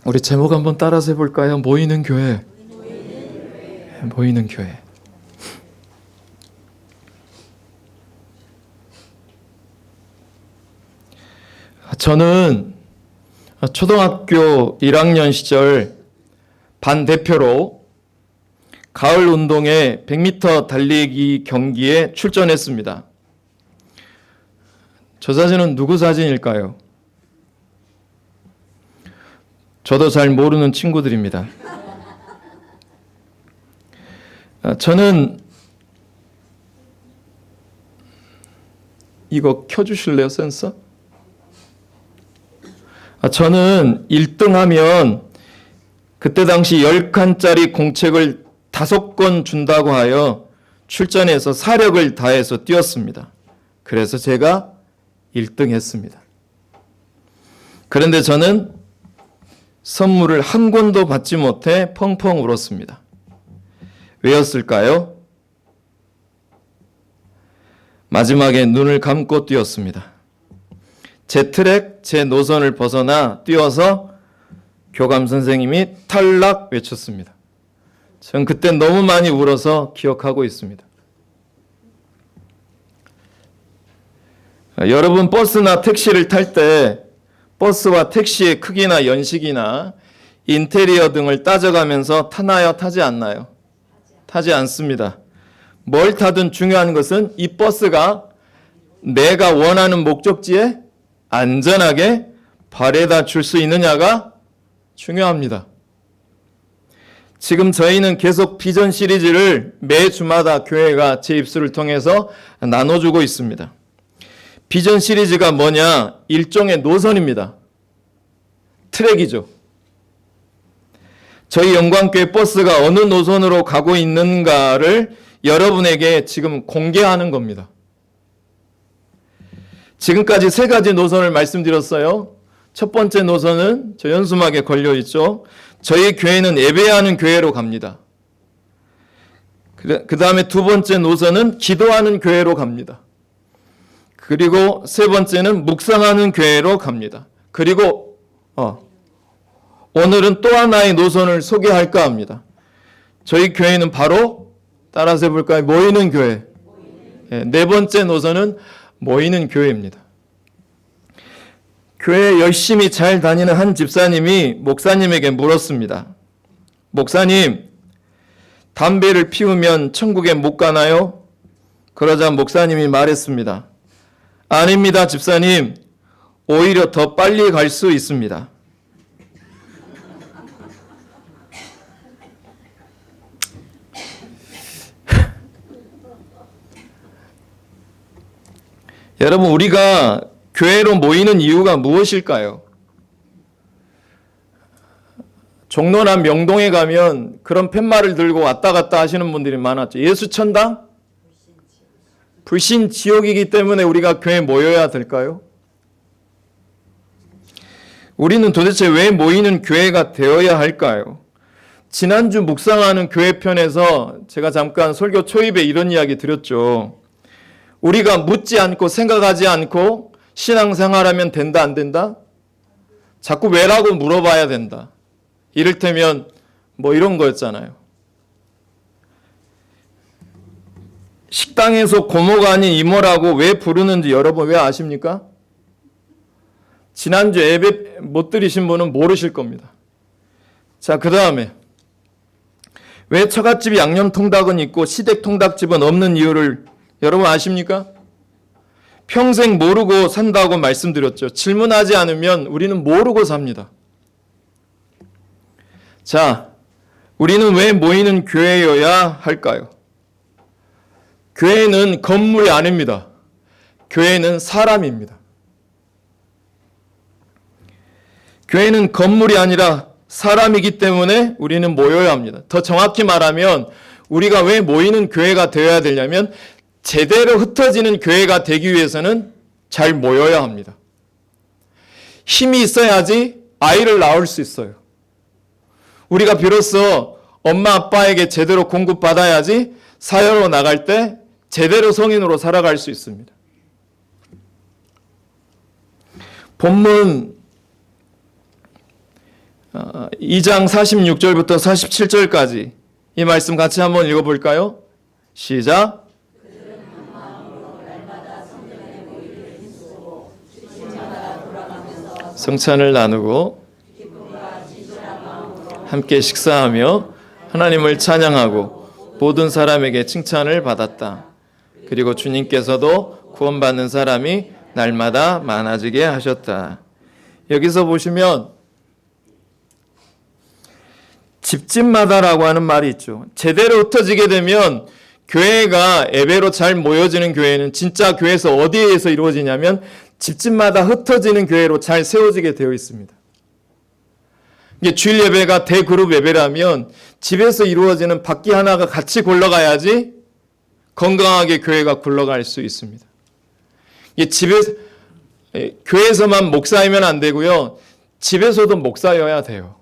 우리 제목 한번 따라서 해볼까요? 모이는 교회. 모이는 교회. 저는 초등학교 1학년 시절 반 대표로 가을 운동회 100m 달리기 경기에 출전했습니다. 저 사진은 누구 사진일까요? 저도 잘 모르는 친구들입니다. 저는 이거 켜주실래요, 센서? 저는 1등 하면 그때 당시 10칸짜리 공책을 5권 준다고 하여 출전해서 사력을 다해서 뛰었습니다. 그래서 제가 1등 했습니다. 그런데 저는 선물을 한 권도 받지 못해 펑펑 울었습니다. 왜였을까요? 마지막에 눈을 감고 뛰었습니다. 제 트랙, 제 노선을 벗어나 뛰어서 교감 선생님이 탈락 외쳤습니다. 전 그때 너무 많이 울어서 기억하고 있습니다. 여러분 버스나 택시를 탈 때 버스와 택시의 크기나 연식이나 인테리어 등을 따져가면서 타나요? 타지 않나요? 타지 않습니다. 뭘 타든 중요한 것은 이 버스가 내가 원하는 목적지에 안전하게 발에다 줄 수 있느냐가 중요합니다. 지금 저희는 계속 비전 시리즈를 매 주마다 교회가 제 입술을 통해서 나눠주고 있습니다. 비전 시리즈가 뭐냐? 일종의 노선입니다. 트랙이죠. 저희 영광교회 버스가 어느 노선으로 가고 있는가를 여러분에게 지금 공개하는 겁니다. 지금까지 3가지 노선을 말씀드렸어요. 첫 번째 노선은 저 연수막에 걸려 있죠. 저희 교회는 예배하는 교회로 갑니다. 그 다음에 2번째 노선은 기도하는 교회로 갑니다. 그리고 3번째는 묵상하는 교회로 갑니다. 그리고 오늘은 또 하나의 노선을 소개할까 합니다. 저희 교회는 바로 따라서 해볼까요? 모이는 교회. 4번째 노선은 모이는 교회입니다. 교회 열심히 잘 다니는 한 집사님이 목사님에게 물었습니다. 목사님, 담배를 피우면 천국에 못 가나요? 그러자 목사님이 말했습니다. 아닙니다, 집사님. 오히려 더 빨리 갈 수 있습니다. 여러분, 우리가 교회로 모이는 이유가 무엇일까요? 종로나 명동에 가면 그런 팻말을 들고 왔다 갔다 하시는 분들이 많았죠. 예수 천당? 불신 지옥이기 때문에 우리가 교회에 모여야 될까요? 우리는 도대체 왜 모이는 교회가 되어야 할까요? 지난주 묵상하는 교회 편에서 제가 잠깐 설교 초입에 이런 이야기 드렸죠. 우리가 묻지 않고 생각하지 않고 신앙생활하면 된다 안 된다? 자꾸 왜라고 물어봐야 된다. 이를테면 뭐 이런 거였잖아요. 식당에서 고모가 아닌 이모라고 왜 부르는지 여러분 왜 아십니까? 지난주 예배 못 드리신 분은 모르실 겁니다. 자, 그 다음에 왜 처갓집 양념통닭은 있고 시댁통닭집은 없는 이유를 여러분 아십니까? 평생 모르고 산다고 말씀드렸죠. 질문하지 않으면 우리는 모르고 삽니다. 자, 우리는 왜 모이는 교회여야 할까요? 교회는 건물이 아닙니다. 교회는 사람입니다. 교회는 건물이 아니라 사람이기 때문에 우리는 모여야 합니다. 더 정확히 말하면 우리가 왜 모이는 교회가 되어야 되냐면 제대로 흩어지는 교회가 되기 위해서는 잘 모여야 합니다. 힘이 있어야지 아이를 낳을 수 있어요. 우리가 비로소 엄마 아빠에게 제대로 공급받아야지 사회로 나갈 때 제대로 성인으로 살아갈 수 있습니다. 본문 2장 46절부터 47절까지 이 말씀 같이 한번 읽어볼까요? 시작. 성찬을 나누고 함께 식사하며 하나님을 찬양하고 모든 사람에게 칭찬을 받았다. 그리고 주님께서도 구원받는 사람이 날마다 많아지게 하셨다. 여기서 보시면 집집마다라고 하는 말이 있죠. 제대로 흩어지게 되면 교회가 예배로 잘 모여지는 교회는 진짜 교회에서 어디에서 이루어지냐면 집집마다 흩어지는 교회로 잘 세워지게 되어 있습니다. 이게 주일 예배가 대그룹 예배라면 집에서 이루어지는 바퀴 하나가 같이 굴러가야지 건강하게 교회가 굴러갈 수 있습니다. 이게 교회에서만 목사이면 안 되고요. 집에서도 목사여야 돼요.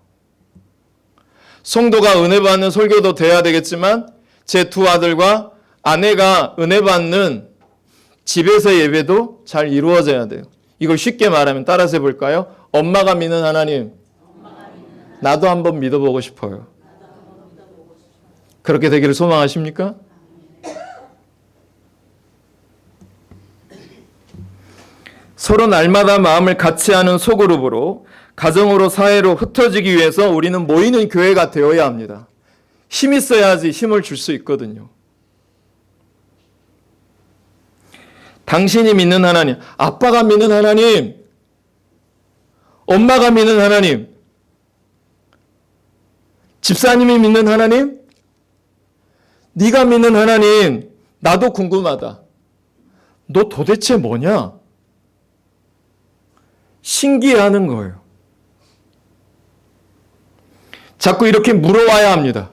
성도가 은혜 받는 설교도 돼야 되겠지만 제 두 아들과 아내가 은혜 받는 집에서 예배도 잘 이루어져야 돼요. 이걸 쉽게 말하면 따라서 해볼까요? 엄마가 믿는 하나님, 나도 한번 믿어보고 싶어요. 그렇게 되기를 소망하십니까? 서로 날마다 마음을 같이 하는 소그룹으로 가정으로 사회로 흩어지기 위해서 우리는 모이는 교회가 되어야 합니다. 힘이 있어야지 힘을 줄 수 있거든요. 당신이 믿는 하나님, 아빠가 믿는 하나님, 엄마가 믿는 하나님, 집사님이 믿는 하나님, 네가 믿는 하나님, 나도 궁금하다. 너 도대체 뭐냐? 신기해하는 거예요. 자꾸 이렇게 물어와야 합니다.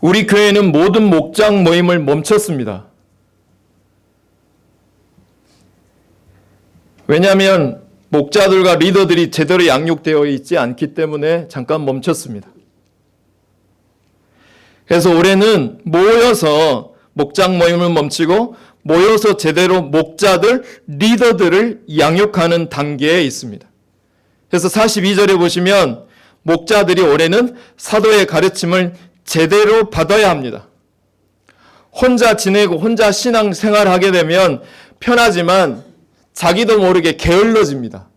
우리 교회는 모든 목장 모임을 멈췄습니다. 왜냐하면 목자들과 리더들이 제대로 양육되어 있지 않기 때문에 잠깐 멈췄습니다. 그래서 올해는 모여서 목장 모임을 멈추고 모여서 제대로 목자들, 리더들을 양육하는 단계에 있습니다. 그래서 42절에 보시면 목자들이 올해는 사도의 가르침을 제대로 받아야 합니다. 혼자 지내고 혼자 신앙 생활하게 되면 편하지만 자기도 모르게 게을러집니다.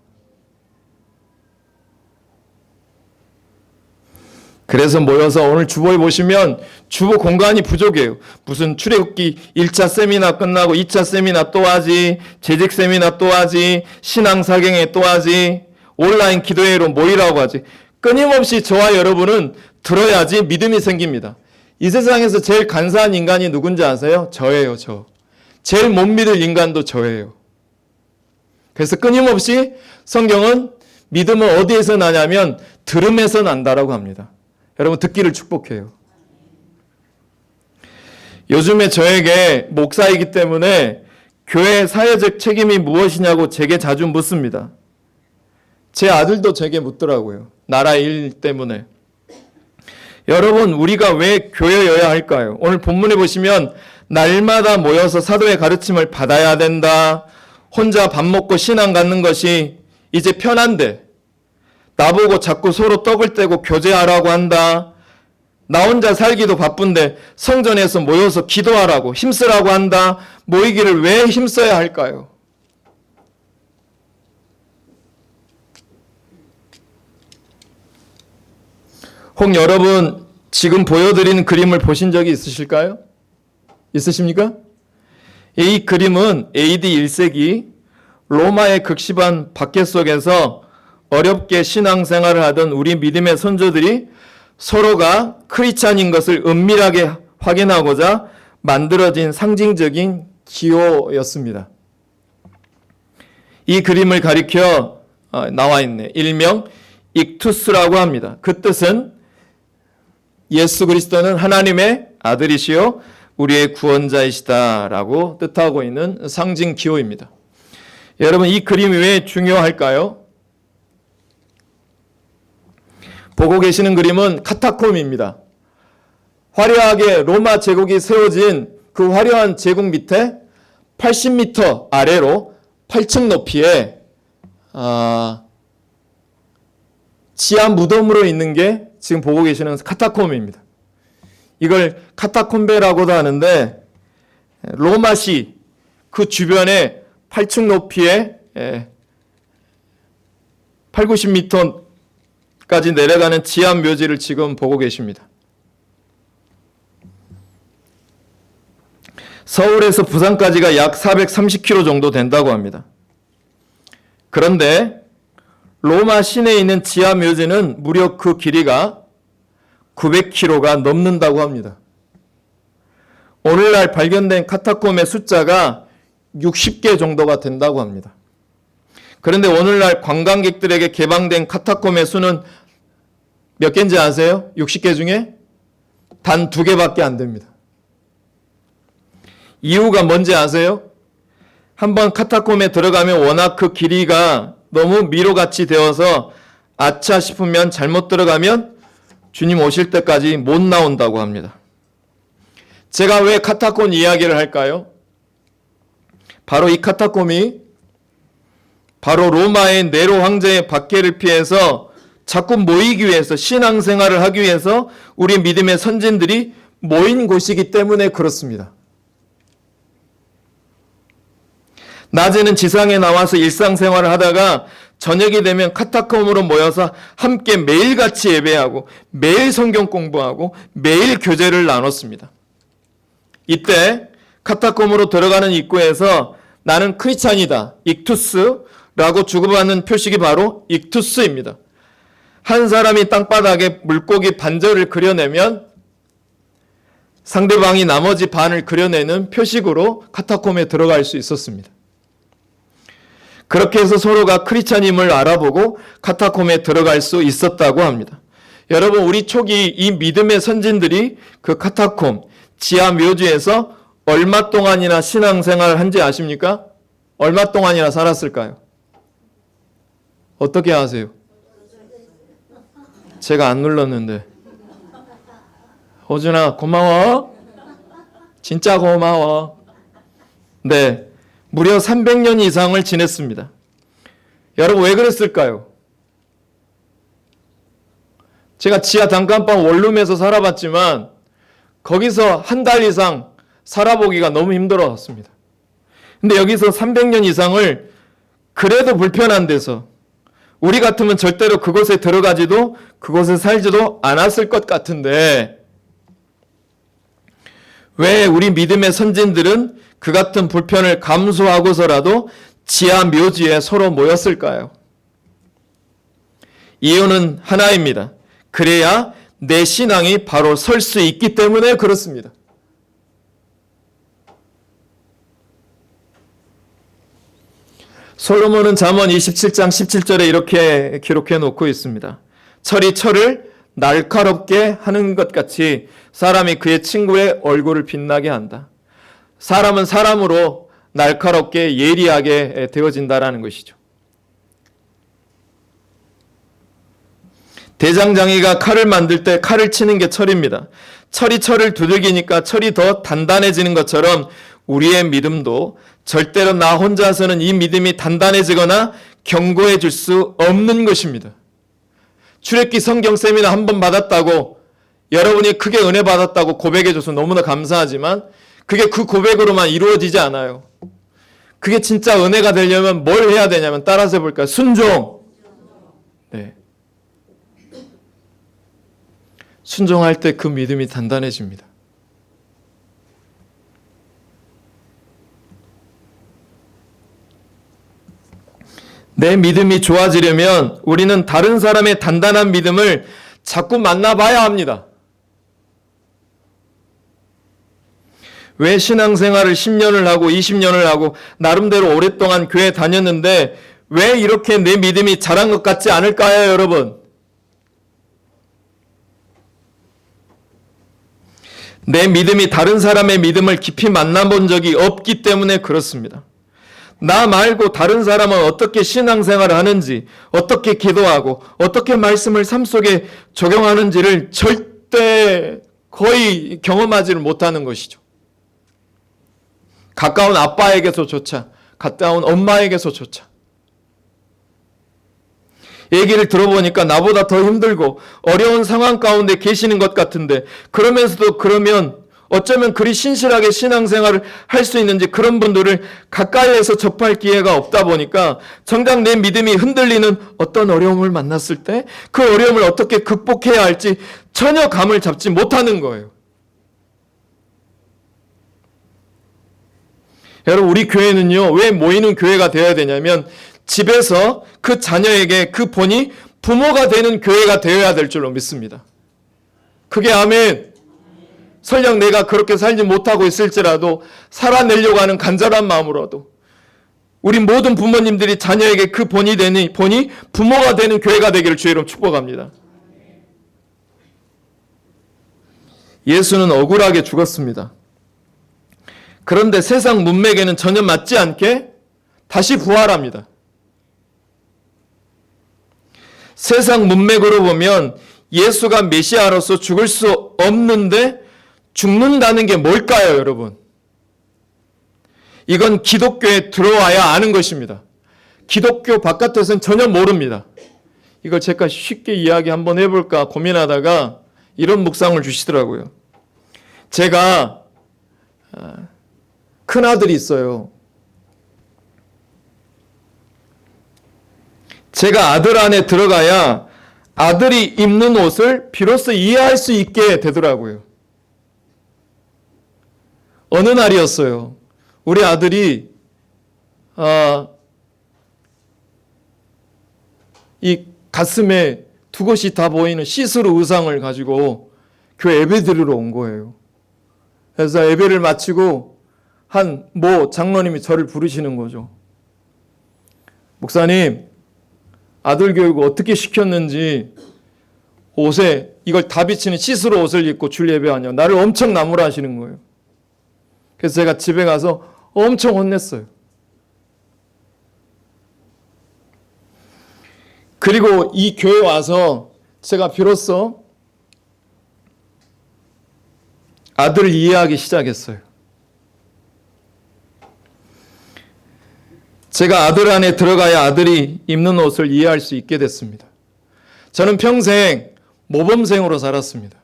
그래서 모여서 오늘 주보에 보시면 주보 공간이 부족해요. 무슨 출애굽기 1차 세미나 끝나고 2차 세미나 또 하지, 재직 세미나 또 하지, 신앙사경회 또 하지, 온라인 기도회로 모이라고 하지. 끊임없이 저와 여러분은 들어야지 믿음이 생깁니다. 이 세상에서 제일 간사한 인간이 누군지 아세요? 저예요, 저. 제일 못 믿을 인간도 저예요. 그래서 끊임없이 성경은 믿음은 어디에서 나냐면 들음에서 난다라고 합니다. 여러분 듣기를 축복해요. 요즘에 저에게 목사이기 때문에 교회 사회적 책임이 무엇이냐고 제게 자주 묻습니다. 제 아들도 제게 묻더라고요. 나라 일 때문에. 여러분 우리가 왜 교회여야 할까요? 오늘 본문에 보시면 날마다 모여서 사도의 가르침을 받아야 된다. 혼자 밥 먹고 신앙 갖는 것이 이제 편한데 나보고 자꾸 서로 떡을 떼고 교제하라고 한다. 나 혼자 살기도 바쁜데 성전에서 모여서 기도하라고 힘쓰라고 한다. 모이기를 왜 힘써야 할까요? 혹 여러분 지금 보여드리는 그림을 보신 적이 있으실까요? 있으십니까? 이 그림은 AD 1세기 로마의 극심한 박해 속에서 어렵게 신앙생활을 하던 우리 믿음의 선조들이 서로가 크리스찬인 것을 은밀하게 확인하고자 만들어진 상징적인 기호였습니다. 이 그림을 가리켜 나와 있네. 일명 익투스라고 합니다. 그 뜻은 예수 그리스도는 하나님의 아들이시요 우리의 구원자이시다라고 뜻하고 있는 상징 기호입니다. 여러분 이 그림이 왜 중요할까요? 보고 계시는 그림은 카타콤입니다. 화려하게 로마 제국이 세워진 그 화려한 제국 밑에 80m 아래로 8층 높이의 지하 무덤으로 있는 게 지금 보고 계시는 카타콤입니다. 이걸 카타콤베라고도 하는데 로마시 그 주변에 8층 높이의 8, 90m까지 내려가는 지하 묘지를 지금 보고 계십니다. 서울에서 부산까지가 약 430km 정도 된다고 합니다. 그런데 로마 시내에 있는 지하 묘지는 무려 그 길이가 900km가 넘는다고 합니다. 오늘날 발견된 카타콤의 숫자가 60개 정도가 된다고 합니다. 그런데 오늘날 관광객들에게 개방된 카타콤의 수는 몇 개인지 아세요? 60개 중에 단 2개밖에 안 됩니다. 이유가 뭔지 아세요? 한번 카타콤에 들어가면 워낙 그 길이가 너무 미로같이 되어서 아차 싶으면 잘못 들어가면 주님 오실 때까지 못 나온다고 합니다. 제가 왜 카타콤 이야기를 할까요? 바로 이 카타콤이 바로 로마의 네로 황제의 박해를 피해서 자꾸 모이기 위해서 신앙생활을 하기 위해서 우리 믿음의 선진들이 모인 곳이기 때문에 그렇습니다. 낮에는 지상에 나와서 일상생활을 하다가 저녁이 되면 카타콤으로 모여서 함께 매일같이 예배하고 매일 성경 공부하고 매일 교제를 나눴습니다. 이때 카타콤으로 들어가는 입구에서 나는 크리스찬이다, 익투스라고 주고받는 표식이 바로 익투스입니다. 한 사람이 땅바닥에 물고기 반절을 그려내면 상대방이 나머지 반을 그려내는 표식으로 카타콤에 들어갈 수 있었습니다. 그렇게 해서 서로가 크리스찬임을 알아보고 카타콤에 들어갈 수 있었다고 합니다. 여러분, 우리 초기 이 믿음의 선진들이 그 카타콤, 지하 묘지에서 얼마 동안이나 신앙생활을 한지 아십니까? 얼마 동안이나 살았을까요? 어떻게 아세요? 제가 안 눌렀는데. 호준아, 고마워. 진짜 고마워. 네. 무려 300년 이상을 지냈습니다. 여러분, 왜 그랬을까요? 제가 지하 단칸방 원룸에서 살아봤지만 거기서 한 달 이상 살아보기가 너무 힘들었습니다. 근데 여기서 300년 이상을 그래도 불편한 데서 우리 같으면 절대로 그곳에 들어가지도 그곳에 살지도 않았을 것 같은데 왜 우리 믿음의 선진들은 그 같은 불편을 감수하고서라도 지하 묘지에 서로 모였을까요? 이유는 하나입니다. 그래야 내 신앙이 바로 설 수 있기 때문에 그렇습니다. 솔로몬은 잠언 27장 17절에 이렇게 기록해 놓고 있습니다. 철이 철을 날카롭게 하는 것 같이 사람이 그의 친구의 얼굴을 빛나게 한다. 사람은 사람으로 날카롭게 예리하게 되어진다라는 것이죠. 대장장이가 칼을 만들 때 칼을 치는 게 철입니다. 철이 철을 두들기니까 철이 더 단단해지는 것처럼 우리의 믿음도 절대로 나 혼자서는 이 믿음이 단단해지거나 견고해질 수 없는 것입니다. 출애굽기 성경 세미나 한 번 받았다고 여러분이 크게 은혜 받았다고 고백해줘서 너무나 감사하지만 그게 그 고백으로만 이루어지지 않아요. 그게 진짜 은혜가 되려면 뭘 해야 되냐면 따라서 해볼까요? 순종. 네. 순종할 때 그 믿음이 단단해집니다. 내 믿음이 좋아지려면 우리는 다른 사람의 단단한 믿음을 자꾸 만나봐야 합니다. 왜 신앙생활을 10년을 하고 20년을 하고 나름대로 오랫동안 교회 다녔는데 왜 이렇게 내 믿음이 자란 것 같지 않을까요, 여러분? 내 믿음이 다른 사람의 믿음을 깊이 만나본 적이 없기 때문에 그렇습니다. 나 말고 다른 사람은 어떻게 신앙생활을 하는지, 어떻게 기도하고, 어떻게 말씀을 삶 속에 적용하는지를 절대 거의 경험하지를 못하는 것이죠. 가까운 아빠에게서조차, 가까운 엄마에게서조차. 얘기를 들어보니까 나보다 더 힘들고 어려운 상황 가운데 계시는 것 같은데, 그러면서도 그러면 어쩌면 그리 신실하게 신앙생활을 할 수 있는지, 그런 분들을 가까이에서 접할 기회가 없다 보니까 정작 내 믿음이 흔들리는 어떤 어려움을 만났을 때 그 어려움을 어떻게 극복해야 할지 전혀 감을 잡지 못하는 거예요. 여러분, 우리 교회는요, 왜 모이는 교회가 되어야 되냐면, 집에서 그 자녀에게 그 본이 부모가 되는 교회가 되어야 될 줄로 믿습니다. 그게 아멘. 설령 내가 그렇게 살지 못하고 있을지라도 살아내려고 하는 간절한 마음으로도 우리 모든 부모님들이 자녀에게 그 본이 부모가 되는 교회가 되기를 주의 이름으로 축복합니다. 예수는 억울하게 죽었습니다. 그런데 세상 문맥에는 전혀 맞지 않게 다시 부활합니다. 세상 문맥으로 보면 예수가 메시아로서 죽을 수 없는데 죽는다는 게 뭘까요, 여러분? 이건 기독교에 들어와야 아는 것입니다. 기독교 바깥에서는 전혀 모릅니다. 이걸 제가 쉽게 이야기 한번 해볼까 고민하다가 이런 묵상을 주시더라고요. 제가 큰아들이 있어요. 제가 아들 안에 들어가야 아들이 입는 옷을 비로소 이해할 수 있게 되더라고요. 어느 날이었어요. 우리 아들이 이 가슴에 두 곳이 다 보이는 시스루 의상을 가지고 교회 예배 드리러 온 거예요. 그래서 예배를 마치고 한 모 장로님이 저를 부르시는 거죠. 목사님, 아들 교육을 어떻게 시켰는지 옷에 이걸 다 비치는 시스루 옷을 입고 줄 예배하냐, 나를 엄청 나무라 하시는 거예요. 그래서 제가 집에 가서 엄청 혼냈어요. 그리고 이 교회 와서 제가 비로소 아들을 이해하기 시작했어요. 제가 아들 안에 들어가야 아들이 입는 옷을 이해할 수 있게 됐습니다. 저는 평생 모범생으로 살았습니다.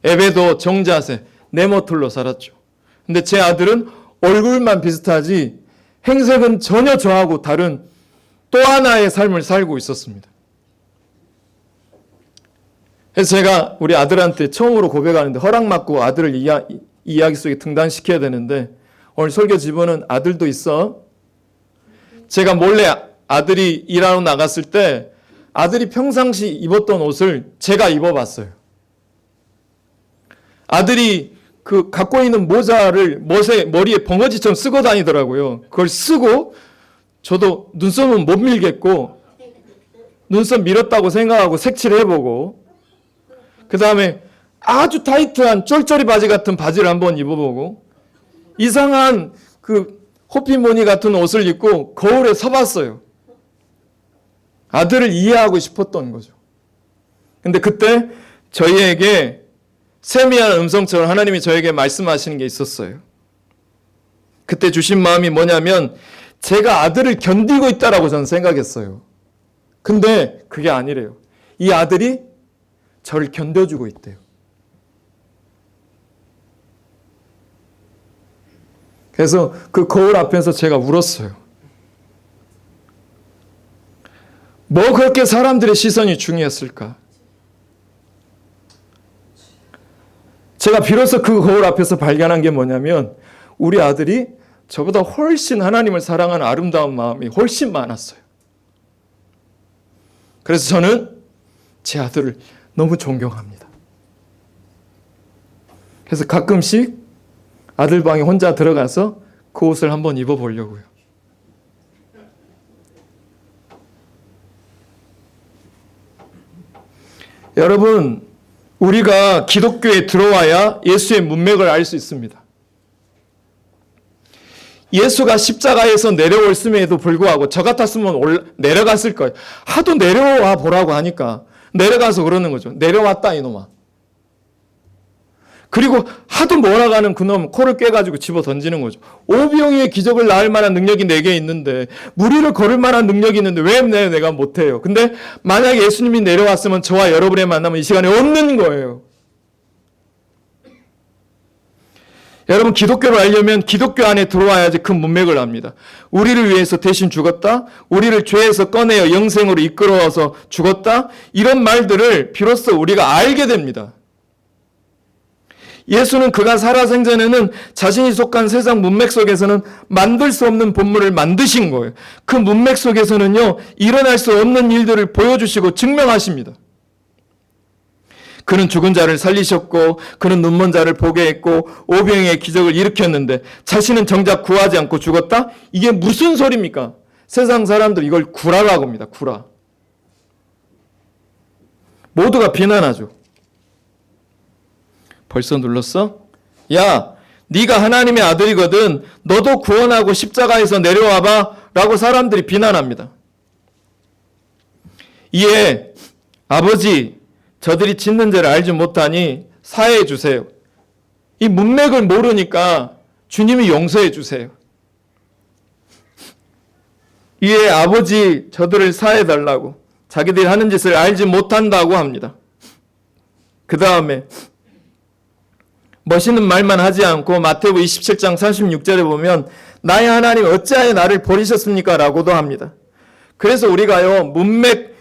예배도 정자세, 네모틀로 살았죠. 근데 제 아들은 얼굴만 비슷하지 행색은 전혀 저하고 다른 또 하나의 삶을 살고 있었습니다. 그래서 제가 우리 아들한테 처음으로 고백하는데 허락받고 아들을 이야기 속에 등단시켜야 되는데, 오늘 설교 지부는 아들도 있어. 제가 몰래 아들이 일하러 나갔을 때 아들이 평상시 입었던 옷을 제가 입어봤어요. 아들이 그 갖고 있는 모자를 머리에 벙어지처럼 쓰고 다니더라고요. 그걸 쓰고 저도 눈썹은 못 밀겠고 눈썹 밀었다고 생각하고 색칠을 해보고, 그 다음에 아주 타이트한 쫄쫄이 바지 같은 바지를 한번 입어보고 이상한 그 호피무늬 같은 옷을 입고 거울에 서봤어요. 아들을 이해하고 싶었던 거죠. 근데 그때 저희에게 세미한 음성처럼 하나님이 저에게 말씀하시는 게 있었어요. 그때 주신 마음이 뭐냐면 제가 아들을 견디고 있다라고 저는 생각했어요. 근데 그게 아니래요. 이 아들이 저를 견뎌주고 있대요. 그래서 그 거울 앞에서 제가 울었어요. 뭐 그렇게 사람들의 시선이 중요했을까? 제가 비로소 그 거울 앞에서 발견한 게 뭐냐면 우리 아들이 저보다 훨씬 하나님을 사랑하는 아름다운 마음이 훨씬 많았어요. 그래서 저는 제 아들을 너무 존경합니다. 그래서 가끔씩 아들 방에 혼자 들어가서 그 옷을 한번 입어보려고요. 여러분, 우리가 기독교에 들어와야 예수의 문맥을 알 수 있습니다. 예수가 십자가에서 내려올음에도 불구하고 저 같았으면 내려갔을 거예요. 하도 내려와 보라고 하니까 내려가서 그러는 거죠. 내려왔다 이놈아. 그리고 하도 몰아가는 그놈 코를 꿰가지고 집어 던지는 거죠. 오병이의 기적을 낳을 만한 능력이 내게 있는데, 무리를 걸을 만한 능력이 있는데 왜 내가 못해요? 근데 만약에 예수님이 내려왔으면 저와 여러분의 만남은 이 시간에 없는 거예요. 여러분, 기독교를 알려면 기독교 안에 들어와야지 그 문맥을 압니다. 우리를 위해서 대신 죽었다, 우리를 죄에서 꺼내어 영생으로 이끌어서 죽었다, 이런 말들을 비로소 우리가 알게 됩니다. 예수는 그가 살아생전에는 자신이 속한 세상 문맥 속에서는 만들 수 없는 본물을 만드신 거예요. 그 문맥 속에서는요, 일어날 수 없는 일들을 보여주시고 증명하십니다. 그는 죽은 자를 살리셨고, 그는 눈먼 자를 보게 했고, 오병이의 기적을 일으켰는데 자신은 정작 구하지 않고 죽었다? 이게 무슨 소리입니까? 세상 사람들 이걸 구라라고 합니다. 구라. 모두가 비난하죠. 벌써 눌렀어? 야, 네가 하나님의 아들이거든. 너도 구원하고 십자가에서 내려와봐 라고 사람들이 비난합니다. 이에 아버지, 저들이 짓는 죄를 알지 못하니 사해해 주세요. 이 문맥을 모르니까 주님이 용서해 주세요. 이에 아버지, 저들을 사해해 달라고, 자기들이 하는 짓을 알지 못한다고 합니다. 그 다음에 멋있는 말만 하지 않고 마태복음 27장 36절에 보면 나의 하나님 어찌하여 나를 버리셨습니까? 라고도 합니다. 그래서 우리가요,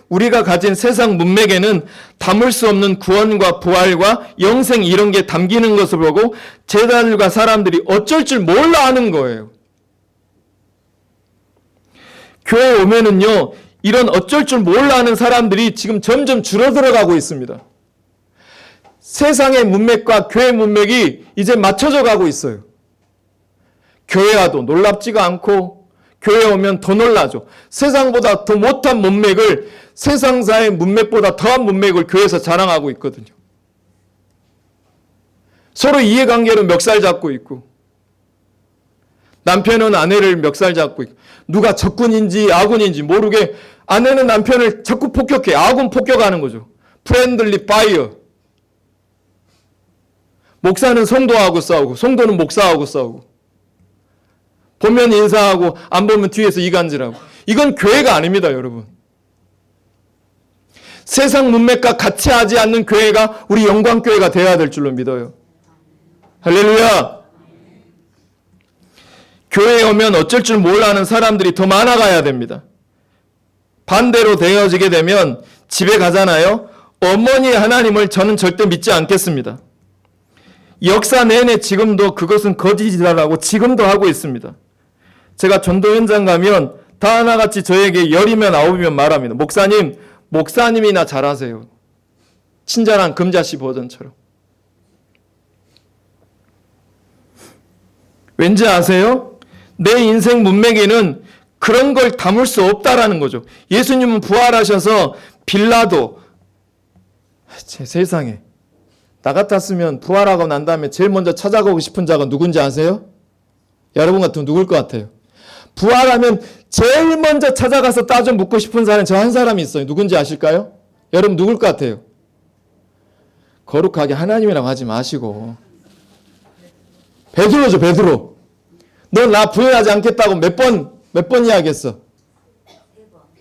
우리가 가진 세상 문맥에는 담을 수 없는 구원과 부활과 영생 이런 게 담기는 것을 보고 제자들과 사람들이 어쩔 줄 몰라 하는 거예요. 교회 오면은요, 이런 어쩔 줄 몰라 하는 사람들이 지금 점점 줄어들어가고 있습니다. 세상의 문맥과 교회 문맥이 이제 맞춰져 가고 있어요. 교회 와도 놀랍지가 않고 교회 오면 더 놀라죠. 세상보다 더 못한 문맥을, 세상사의 문맥보다 더한 문맥을 교회에서 자랑하고 있거든요. 서로 이해관계로 멱살 잡고 있고, 남편은 아내를 멱살 잡고 있고, 누가 적군인지 아군인지 모르게 아내는 남편을 자꾸 폭격해. 아군 폭격하는 거죠. 프렌들리 파이어. 목사는 성도하고 싸우고, 성도는 목사하고 싸우고, 보면 인사하고 안 보면 뒤에서 이간질하고. 이건 교회가 아닙니다, 여러분. 세상 문맥과 같이 하지 않는 교회가 우리 영광교회가 되어야 될 줄로 믿어요. 할렐루야. 교회에 오면 어쩔 줄 몰라 하는 사람들이 더 많아가야 됩니다. 반대로 되어지게 되면 집에 가잖아요. 어머니의 하나님을 저는 절대 믿지 않겠습니다. 역사 내내 지금도 그것은 거짓이라고 지금도 하고 있습니다. 제가 전도 현장 가면 다 하나같이 저에게 10이면 9이면 말합니다. 목사님이나 잘하세요. 친절한 금자씨 버전처럼. 왠지 아세요? 내 인생 문맥에는 그런 걸 담을 수 없다라는 거죠. 예수님은 부활하셔서 빌라도, 제 세상에, 나 같았으면 부활하고 난 다음에 제일 먼저 찾아가고 싶은 자가 누군지 아세요? 여러분 같으면 누굴 것 같아요? 부활하면 제일 먼저 찾아가서 따져 묻고 싶은 사람이 저 한 사람이 있어요. 누군지 아실까요? 여러분 누굴 것 같아요? 거룩하게 하나님이라고 하지 마시고 베드로죠. 베드로. 너 나 부인하지 않겠다고 몇 번 이야기했어?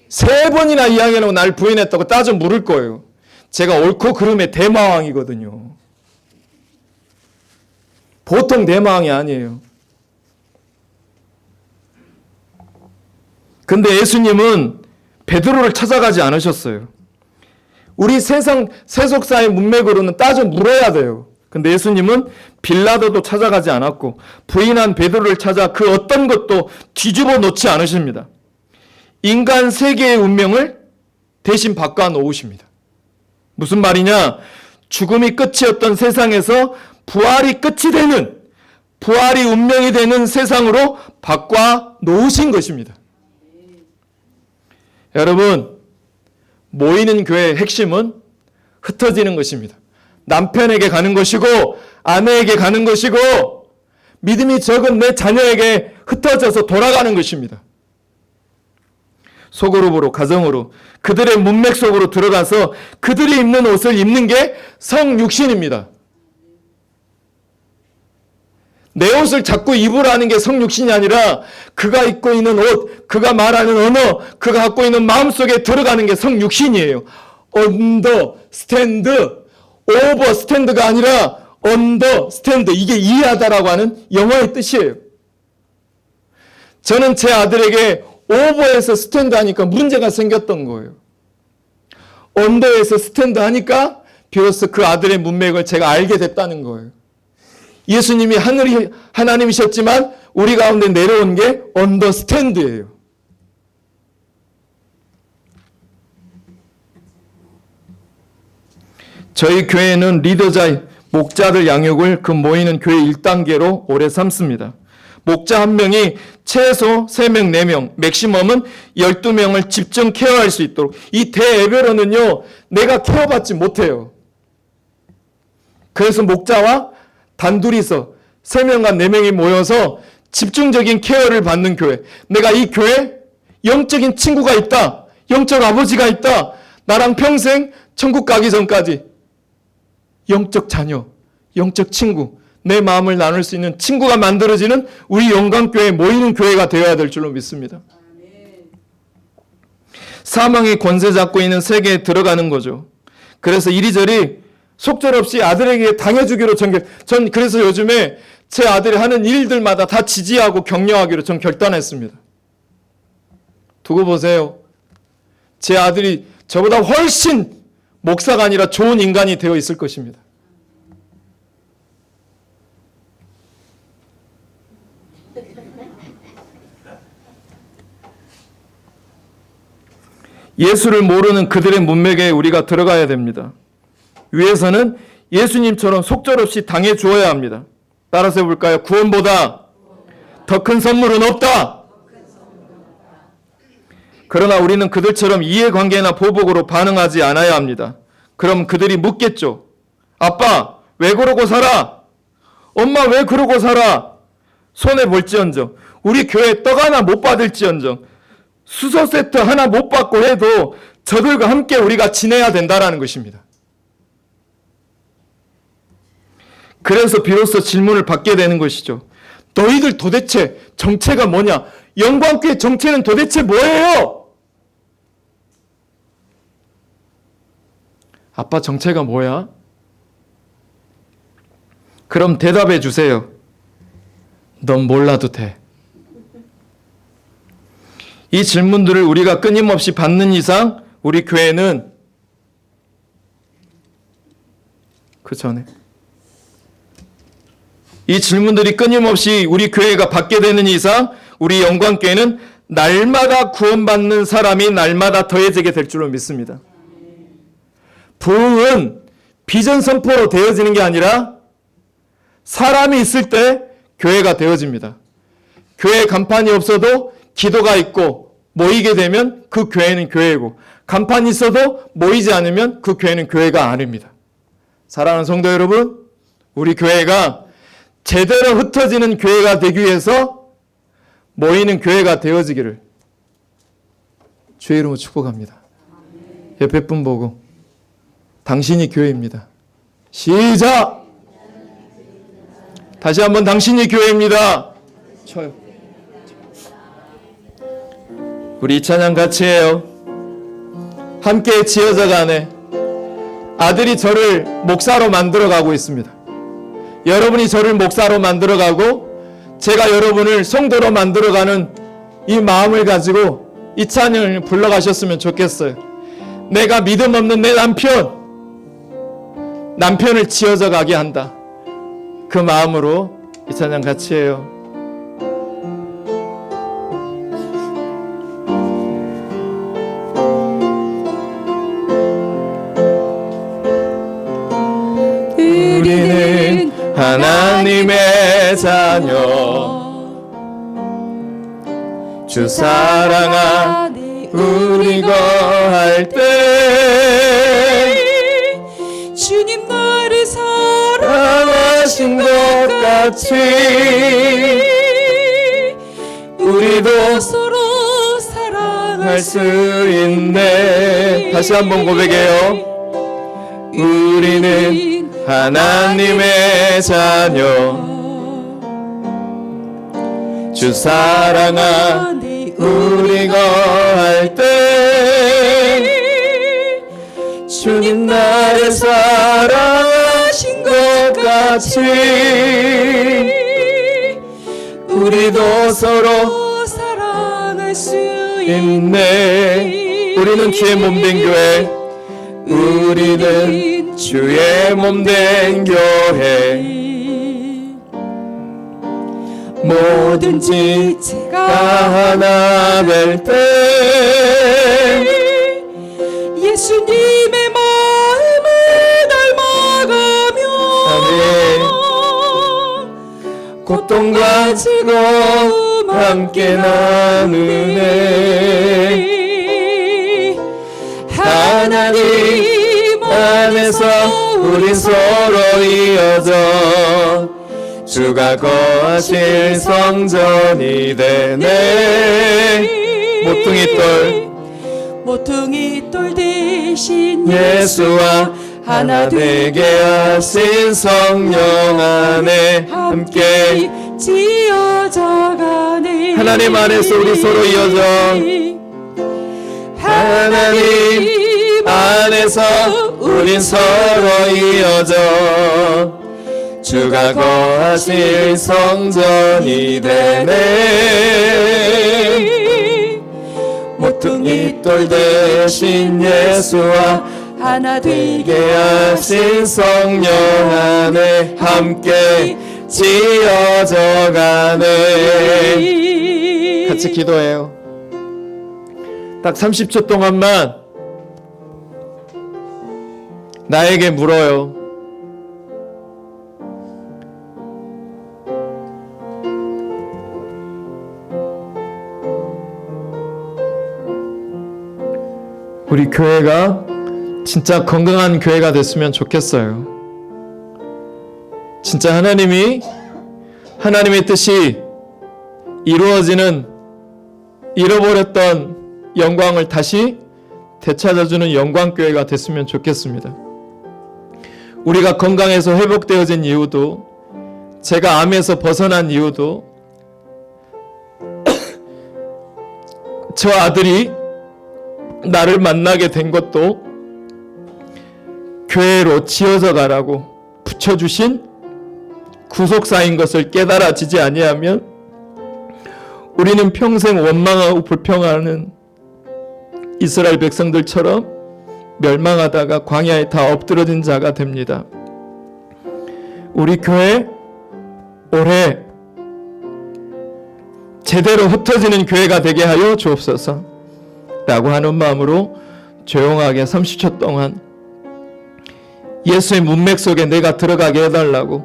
3번이나 이야기해놓고 날 부인했다고 따져 물을 거예요. 제가 옳고 그름의 대마왕이거든요. 보통 대마왕이 아니에요. 근데 예수님은 베드로를 찾아가지 않으셨어요. 우리 세속사의 문맥으로는 따져 물어야 돼요. 근데 예수님은 빌라도도 찾아가지 않았고 부인한 베드로를 찾아 그 어떤 것도 뒤집어 놓지 않으십니다. 인간 세계의 운명을 대신 바꿔 놓으십니다. 무슨 말이냐? 죽음이 끝이었던 세상에서 부활이 끝이 되는, 부활이 운명이 되는 세상으로 바꿔 놓으신 것입니다. 여러분, 모이는 교회의 핵심은 흩어지는 것입니다. 남편에게 가는 것이고 아내에게 가는 것이고 믿음이 적은 내 자녀에게 흩어져서 돌아가는 것입니다. 소그룹으로, 가정으로, 그들의 문맥 속으로 들어가서 그들이 입는 옷을 입는 게 성육신입니다. 내 옷을 자꾸 입으라는 게 성육신이 아니라 그가 입고 있는 옷, 그가 말하는 언어, 그가 갖고 있는 마음속에 들어가는 게 성육신이에요. 언더스탠드, 오버스탠드가 아니라 언더스탠드, 이게 이해하다라고 하는 영어의 뜻이에요. 저는 제 아들에게 오버에서 스탠드 하니까 문제가 생겼던 거예요. 언더에서 스탠드 하니까 비로소 그 아들의 문맥을 제가 알게 됐다는 거예요. 예수님이 하나님이셨지만 우리 가운데 내려온 게 언더스탠드예요. 저희 교회는 리더자, 목자들 양육을 그 모이는 교회 1단계로 오래 삼습니다. 목자 한 명이 최소 3명, 4명, 맥시멈은 12명을 집중 케어할 수 있도록. 이 대예배로는요, 내가 케어받지 못해요. 그래서 목자와 단둘이서 3명과 4명이 모여서 집중적인 케어를 받는 교회. 내가 이 교회 영적인 친구가 있다. 영적 아버지가 있다. 나랑 평생 천국 가기 전까지 영적 자녀, 영적 친구, 내 마음을 나눌 수 있는 친구가 만들어지는 우리 영광교회에 모이는 교회가 되어야 될 줄로 믿습니다. 사망의 권세 잡고 있는 세계에 들어가는 거죠. 그래서 이리저리 속절없이 아들에게 당해주기로 전 그래서 요즘에 제 아들이 하는 일들마다 다 지지하고 격려하기로 전 결단했습니다. 두고 보세요. 제 아들이 저보다 훨씬 목사가 아니라 좋은 인간이 되어 있을 것입니다. 예수를 모르는 그들의 문맥에 우리가 들어가야 됩니다. 위에서는 예수님처럼 속절없이 당해 주어야 합니다. 따라서 해볼까요? 구원보다 더 큰 선물은 없다. 그러나 우리는 그들처럼 이해관계나 보복으로 반응하지 않아야 합니다. 그럼 그들이 묻겠죠. 아빠, 왜 그러고 살아? 엄마, 왜 그러고 살아? 손해볼지언정, 우리 교회 떡 하나 못 받을지언정, 수소 세트 하나 못 받고 해도 저들과 함께 우리가 지내야 된다는 것입니다. 그래서 비로소 질문을 받게 되는 것이죠. 너희들 도대체 정체가 뭐냐? 영광교회 정체는 도대체 뭐예요? 아빠 정체가 뭐야? 그럼 대답해 주세요. 넌 몰라도 돼. 이 질문들을 우리가 끊임없이 받는 이상 우리 교회는 그 전에 이 질문들이 끊임없이 우리 교회가 받게 되는 이상 우리 영광교회는 날마다 구원받는 사람이 날마다 더해지게 될 줄로 믿습니다. 부흥은 비전 선포로 되어지는 게 아니라 사람이 있을 때 교회가 되어집니다. 교회 간판이 없어도 기도가 있고 모이게 되면 그 교회는 교회고, 간판이 있어도 모이지 않으면 그 교회는 교회가 아닙니다. 사랑하는 성도 여러분, 우리 교회가 제대로 흩어지는 교회가 되기 위해서 모이는 교회가 되어지기를 주의 이름으로 축복합니다. 옆에 분 보고 당신이 교회입니다. 시작! 다시 한번 당신이 교회입니다. 쳐요. 우리 이 찬양 같이 해요. 함께 지어져 가네. 아들이 저를 목사로 만들어가고 있습니다. 여러분이 저를 목사로 만들어가고 제가 여러분을 성도로 만들어가는 이 마음을 가지고 이 찬양을 불러가셨으면 좋겠어요. 내가 믿음 없는 내 남편을 지어져 가게 한다. 그 마음으로 이 찬양 같이 해요. 우리는 하나님의 자녀, 주 사랑하니 우리 거할 때 주님 나를 사랑하신 것 같이 우리도 서로 사랑할 수 있네. 다시 한번 고백해요. 우리는 하나님의 자녀, 주 사랑하니 우리 거할 때 주님 나를 사랑하신 것 같이 우리도 서로 사랑할 수 있네. 우리는 주의 몸된 교회, 우리는 주의 몸된 교회. 뭐든지 제가 하나 될 때 예수님의 마음을 닮아가며 고통과 즐거움 함께 나누네. 하나님 안에서 우리 서로 이어져 주가 거하실 성전이 되네. 모퉁이 돌 대신 예수와 하나 되게 하신 성령 안에 함께 지어져가네. 하나님 안에서 우리 서로 이어져 하나님 안에서 우린 서로 이어져 주가 거하실 성전이 되네. 모퉁이 돌 대신 예수와 하나 되게 하신 성령 안에 함께 지어져 가네. 같이 기도해요. 딱 30초 동안만 나에게 물어요. 우리 교회가 진짜 건강한 교회가 됐으면 좋겠어요. 진짜 하나님의 뜻이 이루어지는 잃어버렸던 영광을 다시 되찾아주는 영광교회가 됐으면 좋겠습니다. 우리가 건강해서 회복되어진 이유도, 제가 암에서 벗어난 이유도 저 아들이 나를 만나게 된 것도 교회로 지어져 가라고 붙여주신 구속사인 것을 깨달아지지 아니하면 우리는 평생 원망하고 불평하는 이스라엘 백성들처럼 멸망하다가 광야에 다 엎드러진 자가 됩니다. 우리 교회 올해 제대로 흩어지는 교회가 되게 하여 주옵소서 라고 하는 마음으로 조용하게 30초 동안 예수의 문맥 속에 내가 들어가게 해달라고,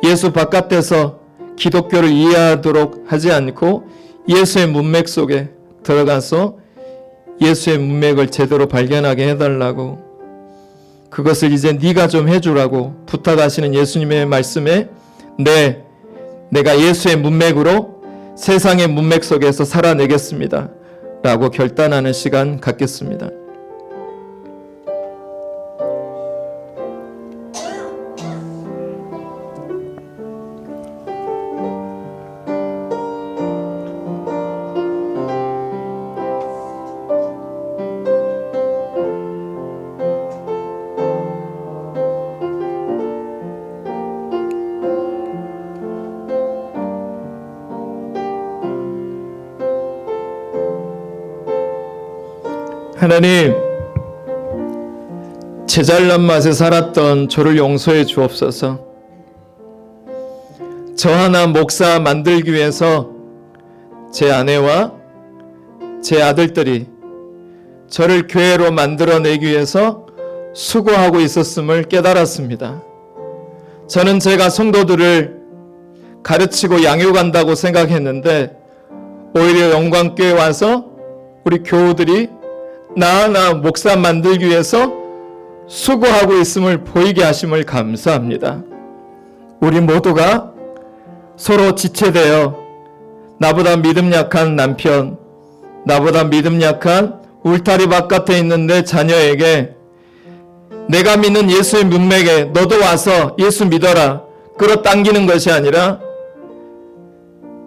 예수 바깥에서 기독교를 이해하도록 하지 않고 예수의 문맥 속에 들어가서 예수의 문맥을 제대로 발견하게 해달라고, 그것을 이제 네가 좀 해주라고 부탁하시는 예수님의 말씀에 내가 예수의 문맥으로 세상의 문맥 속에서 살아내겠습니다 라고 결단하는 시간 갖겠습니다. 하나님, 제 잘난 맛에 살았던 저를 용서해 주옵소서. 저 하나 목사 만들기 위해서 제 아내와 제 아들들이 저를 교회로 만들어내기 위해서 수고하고 있었음을 깨달았습니다. 저는 제가 성도들을 가르치고 양육한다고 생각했는데 오히려 영광교회 와서 우리 교우들이 나 목사 만들기 위해서 수고하고 있음을 보이게 하심을 감사합니다. 우리 모두가 서로 지체되어 나보다 믿음 약한 남편, 나보다 믿음 약한 울타리 바깥에 있는 내 자녀에게 내가 믿는 예수의 문맥에 너도 와서 예수 믿어라 끌어당기는 것이 아니라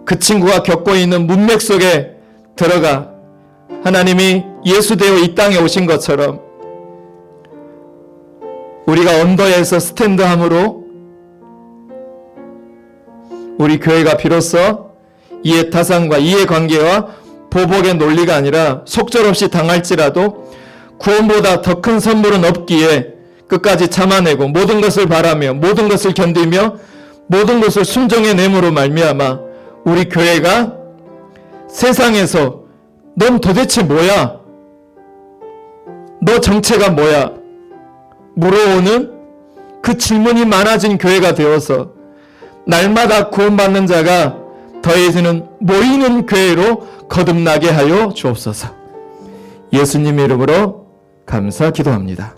그 친구가 겪고 있는 문맥 속에 들어가 하나님이 예수되어 이 땅에 오신 것처럼 우리가 언더에서 스탠드함으로 우리 교회가 비로소 이해타산과 이해관계와 보복의 논리가 아니라 속절없이 당할지라도 구원보다 더 큰 선물은 없기에 끝까지 참아내고 모든 것을 바라며 모든 것을 견디며 모든 것을 순종의 내므로 말미암아 우리 교회가 세상에서 넌 도대체 뭐야? 너 정체가 뭐야? 물어오는 그 질문이 많아진 교회가 되어서 날마다 구원받는 자가 더해지는 모이는 교회로 거듭나게 하여 주옵소서. 예수님 이름으로 감사 기도합니다.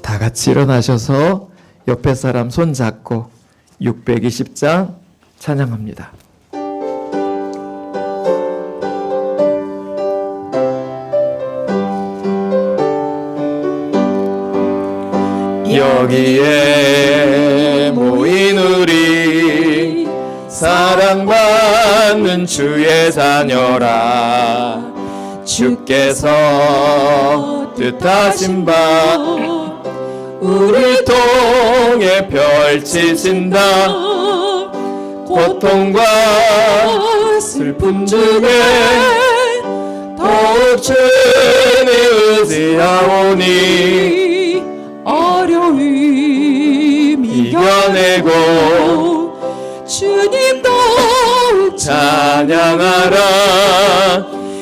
다 같이 일어나셔서 옆에 사람 손 잡고 620장 찬양합니다. 여기에 모인 우리 사랑받는 주의 자녀라. 주께서 뜻하신 바 우리 통해 펼치신다. 고통과 슬픔 중에 더욱 주님 의지하오니 어려움 이겨내고 주님 더욱 찬양하라.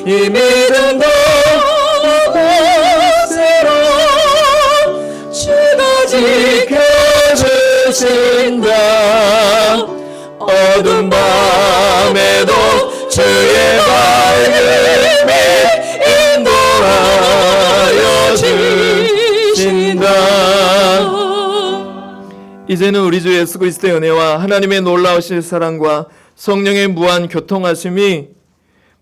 이 믿음도 곳으로 주가 지켜주신다. 어두운 밤에도 주의 밝음이 인도하여 주신다. 이제는 우리 주 예수 그리스도의 은혜와 하나님의 놀라우신 사랑과 성령의 무한 교통하심이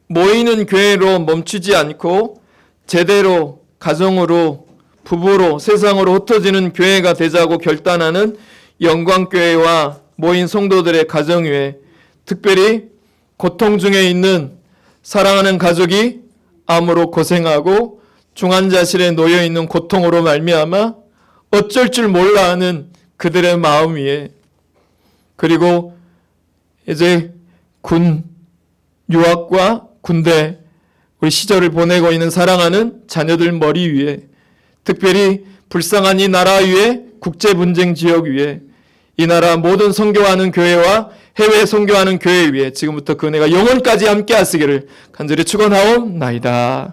모이는 교회로 멈추지 않고 제대로 가정으로 부부로 세상으로 흩어지는 교회가 되자고 결단하는 영광교회와 모인 성도들의 가정 위에 특별히 고통 중에 있는 사랑하는 가족이 암으로 고생하고 중환자실에 놓여 있는 고통으로 말미암아 어쩔 줄 몰라 하는 그들의 마음 위에, 그리고 이제 군 유학과 군대 우리 시절을 보내고 있는 사랑하는 자녀들 머리 위에, 특별히 불쌍한 이 나라 위에, 국제 분쟁 지역 위에, 이 나라 모든 선교하는 교회와 해외 선교하는 교회 위에 지금부터 그 은혜가 영원까지 함께 하시기를 간절히 축원하옵나이다.